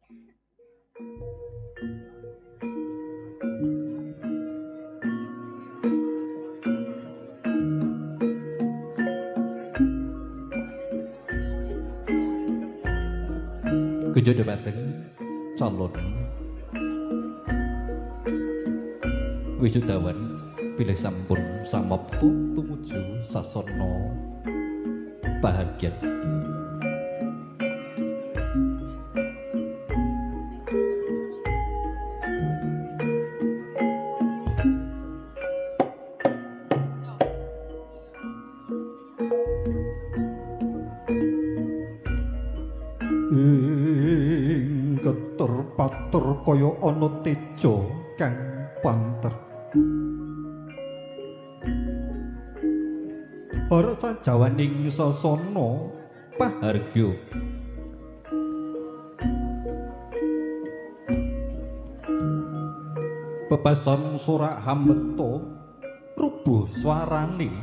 Kunjo debaten calon wisudawan bilih sampun samapta tumuju sasana bahagian. Patur kaya ana teja kang panter. Ora sajawaning sasana pahargya. Bebasan sorak hambeta rubuh swarane.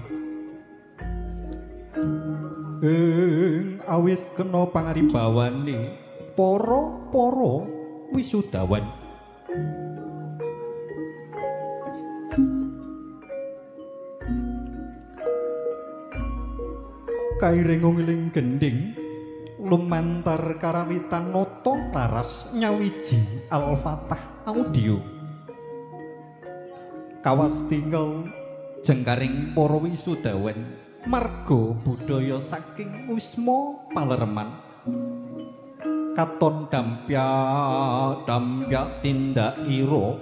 Awit kena pangaribawane para wisudawan. Kairing ngiling gending lumantar karawitan nata laras nyawiji Al-Fatah audio. Kawas tinggal jengkaring para wisudawan marga budaya saking Wisma Palereman. Katon dampya tindak ira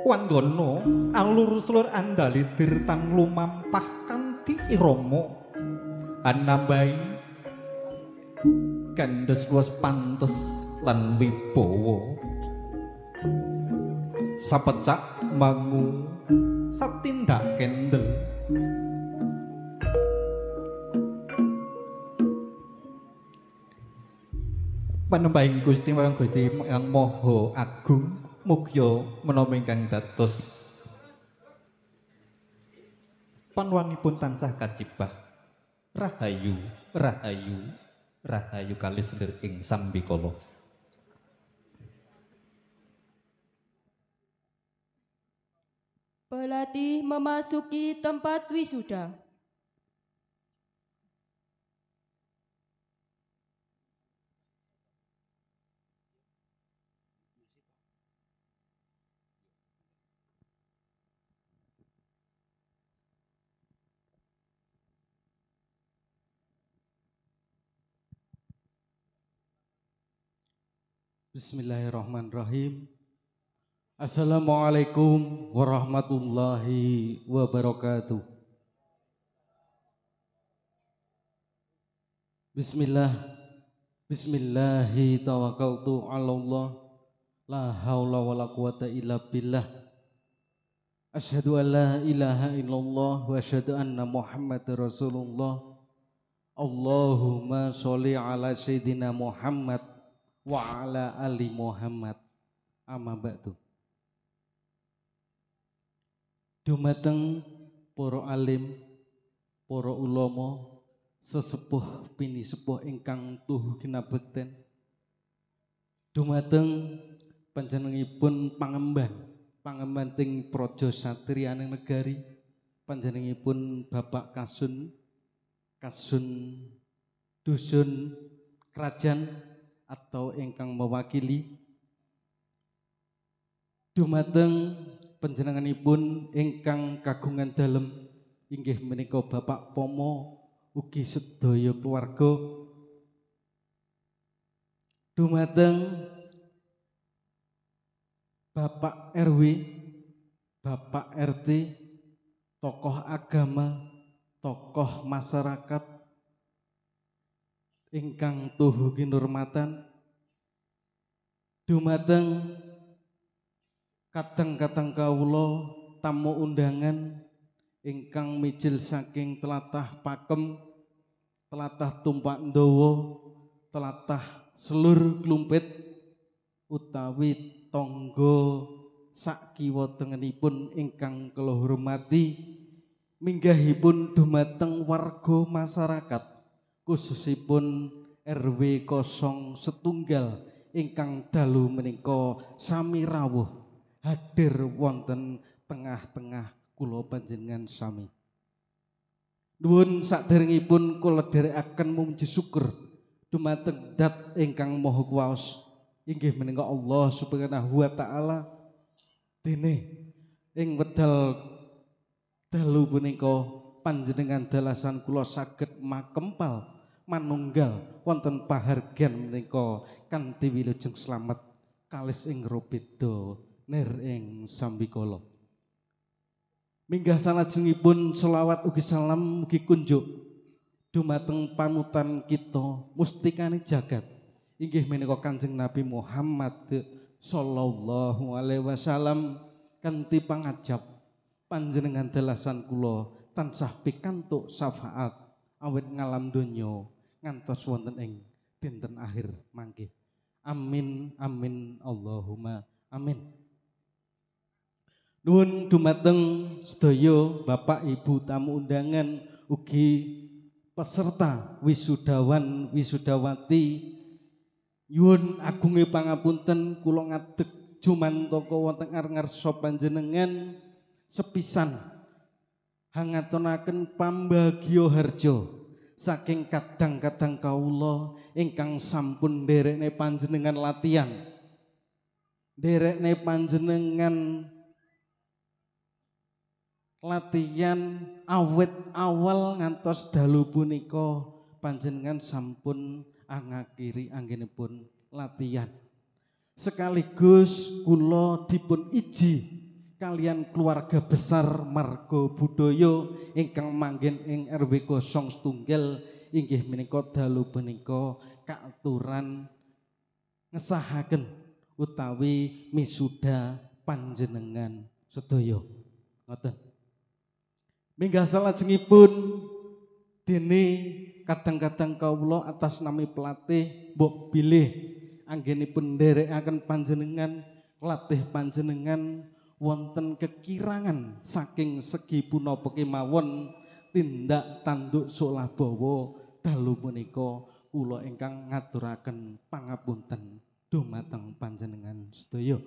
wandono alur selur andali dirtan lumampah kanthi irama anambai kandes wis pantes lan wibawa sapecak mangu satindak kendel. Panembahing Gusti marang Gusti Yang Maha Agung mugya menawi ingkang dados panuwunipun tansah kajibah rahayu rahayu rahayu kalih sedherek ing sambikala. Pelatih memasuki tempat wisuda. Bismillahirrahmanirrahim. Assalamualaikum warahmatullahi wabarakatuh. Bismillahi tawakkaltu 'alallah la haula wala quwata illa billah. Asyhadu an la ilaha illallah wa asyhadu anna Muhammadar Rasulullah. Allahumma sholli ala sayyidina Muhammad wa ala ali Muhammad. Amma ba'du. Dumateng para alim, para ulama, sesepuh pini sepuh ingkang tuhu kinabekten. Dumateng panjenenganipun pangemban ting praja satriyaning negari, panjenenganipun Bapak Kasun dusun kerajaan atau ingkang mewakili. Dumateng panjenenganipun ingkang kagungan dalem inggih menika Bapak Pomo ugi sedaya keluarga. Dumateng Bapak RW, Bapak RT, tokoh agama, tokoh masyarakat ingkang tuhu kinurmatan. Dumateng kadang-kadang kawula tamu undangan ingkang mijil saking tlatah Pakem, tlatah Tumpak Ndawa, tlatah Selur Klumpit utawi tangga sak kiwa tengenipun ingkang kula hormati, minggahipun dumateng warga masyarakat khususipun RW 01 ingkang dalu menika sami rawuh hadir wonten tengah-tengah kula panjenengan sami. Nuwun saderengipun kula dherekaken muji syukur dumateng Dat ingkang Maha Kuwaos inggih menika Allah Subhanahu wa taala. Dene ing wedal dalu punika panjenengan dalasan kula saged makempal manunggal wonten pahargyan menika kanthi wilujeng slamet kalis ing robeda nir ing sambikala. Minggah salajengipun selawat ugi salam ugi kunjuk dumateng panutan kita mustikane jagat inggih menika Kanjeng Nabi Muhammad sallallahu alaihi wasallam kanthi pangajab panjenengan dalasan kula tansah pikantuk syafaat awit ngalam donya ngantos wonten ing dinten akhir mangke. Amin amin Allahumma amin. Nuwun dumateng sedaya Bapak Ibu tamu undangan ugi peserta wisudawan wisudawati, nyuwun agunge pangapunten kula ngadeg jumantaka wonten ngarsa panjenengan sepisan hangatonaken pambagya harja saking kadang-kadang kawula ingkang sampun nderekne panjenengan latihan, nderekne panjenengan latihan awit awal ngantos dalu punika panjenengan sampun angakiri anggenipun latihan. Sekaligus kula dipun iji kalian keluarga besar Marga Budaya ingkang manggen ing RW 01 inggih menika dalu punika kaaturan ngesahaken utawi misuda panjenengan sedaya. Ngoten. Minggah salajengipun dene kadang-kadang kawula atas nami pelatih mbok bilih anggenipun nderekaken panjenengan latih panjenengan wonten kekirangan saking segi punapa kemawon tindak tanduk solabawa dalu punika kula ingkang ngaturaken pangapunten dumateng panjenengan sedaya.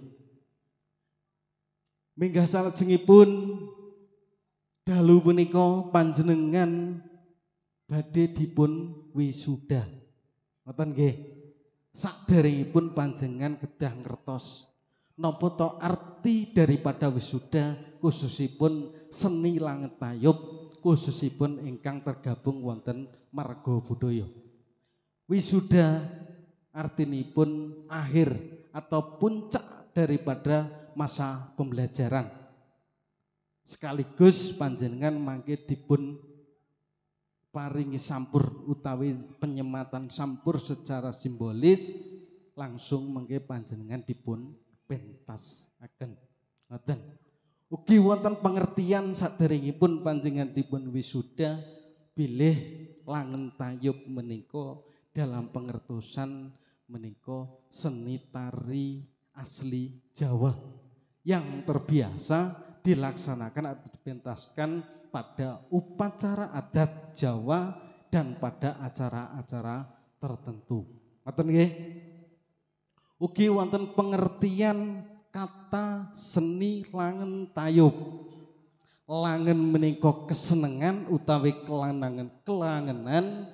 Minggah salajengipun dalu punika panjenengan badhe dipun wisuda. Ngoten nggih. Saderengipun panjenengan kedah ngertos napa to arti daripada wisuda khususipun seni Langetayub khususipun ingkang tergabung wonten Marga Budaya. Wisuda artinipun akhir atau puncak daripada masa pembelajaran. Sekaligus panjenengan mangke dipun paringi sampur utawi penyematan sampur secara simbolis langsung mangke panjenengan dipun pentasaken. Ngoten. Ugi wonten pengertian saderengipun panjenengan dipun wisuda bilih Langetayub menika dalam pengertosan menika seni tari asli Jawa yang terbiasa dilaksanakan atau dipentaskan pada upacara adat Jawa dan pada acara-acara tertentu. Ngoten nggih. Ugi wonten pengertian kata seni Langetayub. Langen menika kesenengan utawi kelangenan,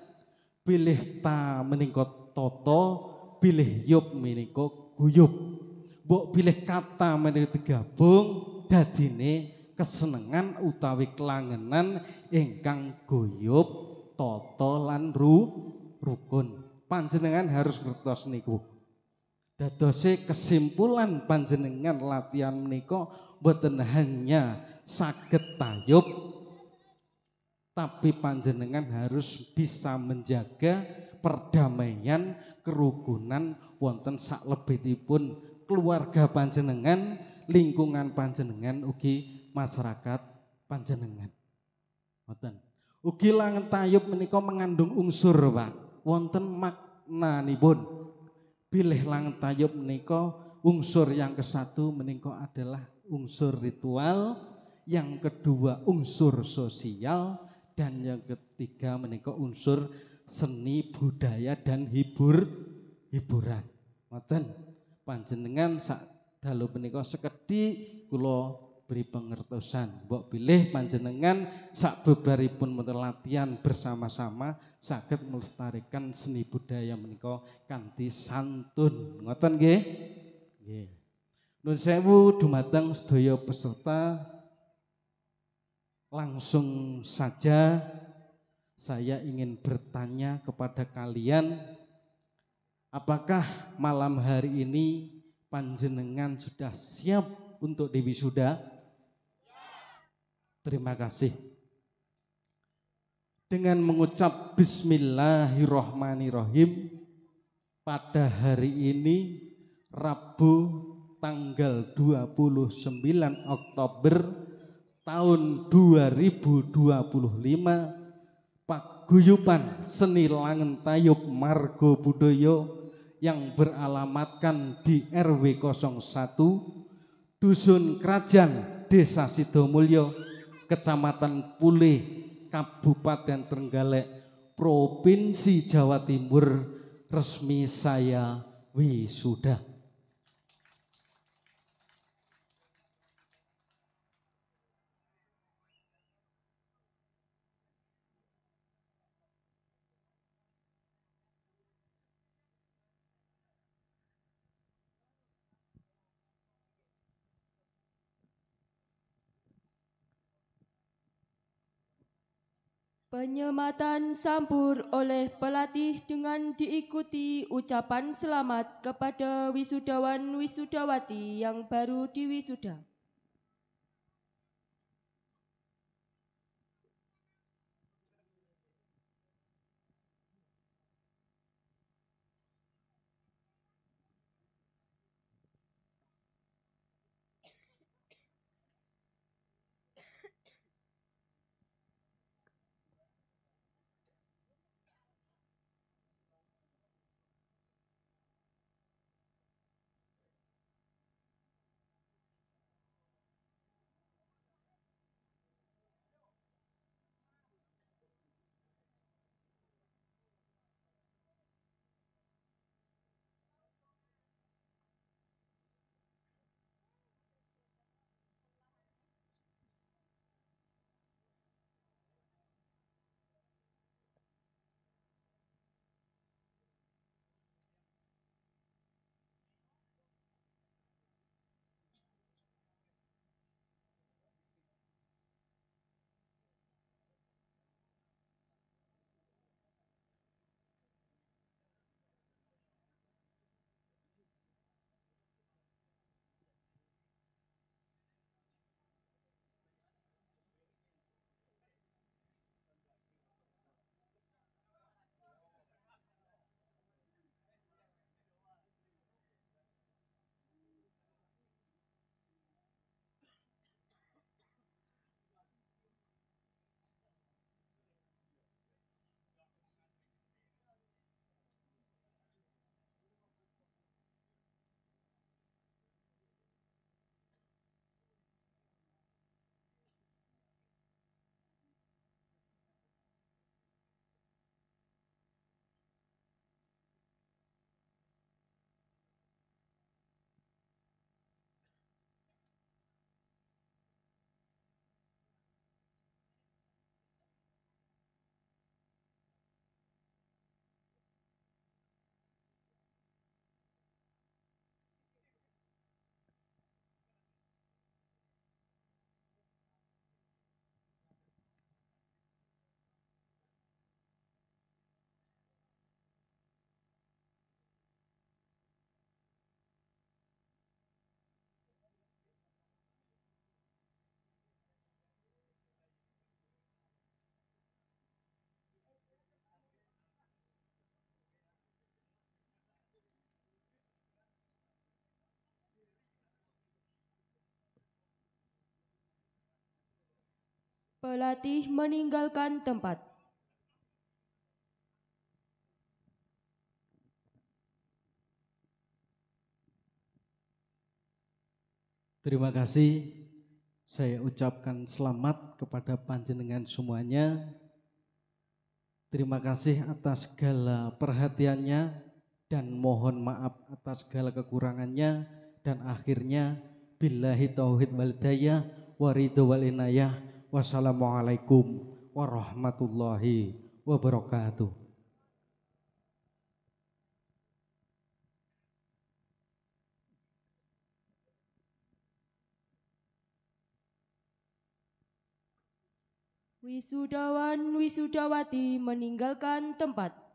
bilih ta menika tata, bilih yub menika guyub. Mbok bilih kata menika digabung dadine kesenengan utawi kelangenan ingkang guyub, tata lan rukun. Panjenengan harus ngertos niku. Dadose kesimpulan panjenengan latihan menika boten hanya saged tayub, tapi panjenengan harus bisa menjaga perdamaian, kerukunan wonten saklebetipun keluarga panjenengan, lingkungan panjenengan ugi masyarakat panjenengan. Ngoten. Ugi Langetayub menika mengandung unsur, Pak. Wonten maknanipun. Bilih Langetayub menika unsur yang kesatu menika adalah unsur ritual, yang kedua unsur sosial, dan yang ketiga menika unsur seni budaya dan hiburan. Ngoten panjenengan sak dalu menika sekedhik kula beri pengertosan. Mbok bilih panjenengan sak bebaripun latihan bersama-sama saged melestarikan seni budaya menika kanthi santun. Ngoten nggih? Nggih. Nuwun sewu dumateng sedaya peserta. Langsung saja saya ingin bertanya kepada kalian, apakah malam hari ini panjenengan sudah siap untuk diwisuda? Terima kasih. Dengan mengucap Bismillahirrohmanirrohim, pada hari ini Rabu tanggal 29 Oktober tahun 2025, Paguyuban Seni Langen Tayub Margo Budoyo yang beralamatkan di RW 01 Dusun Krajan Desa Sidomulyo, Kecamatan Pule, Kabupaten Trenggalek, Provinsi Jawa Timur, resmi saya wisuda. Penyematan sampur oleh pelatih dengan diikuti ucapan selamat kepada wisudawan wisudawati yang baru diwisuda. Pelatih meninggalkan tempat. Terima kasih. Saya ucapkan selamat kepada panjenengan semuanya. Terima kasih atas segala perhatiannya dan mohon maaf atas segala kekurangannya, dan akhirnya billahi tauhid wal hidayah wa ridho wal inayah. Wassalamualaikum warahmatullahi wabarakatuh. Wisudawan wisudawati meninggalkan tempat.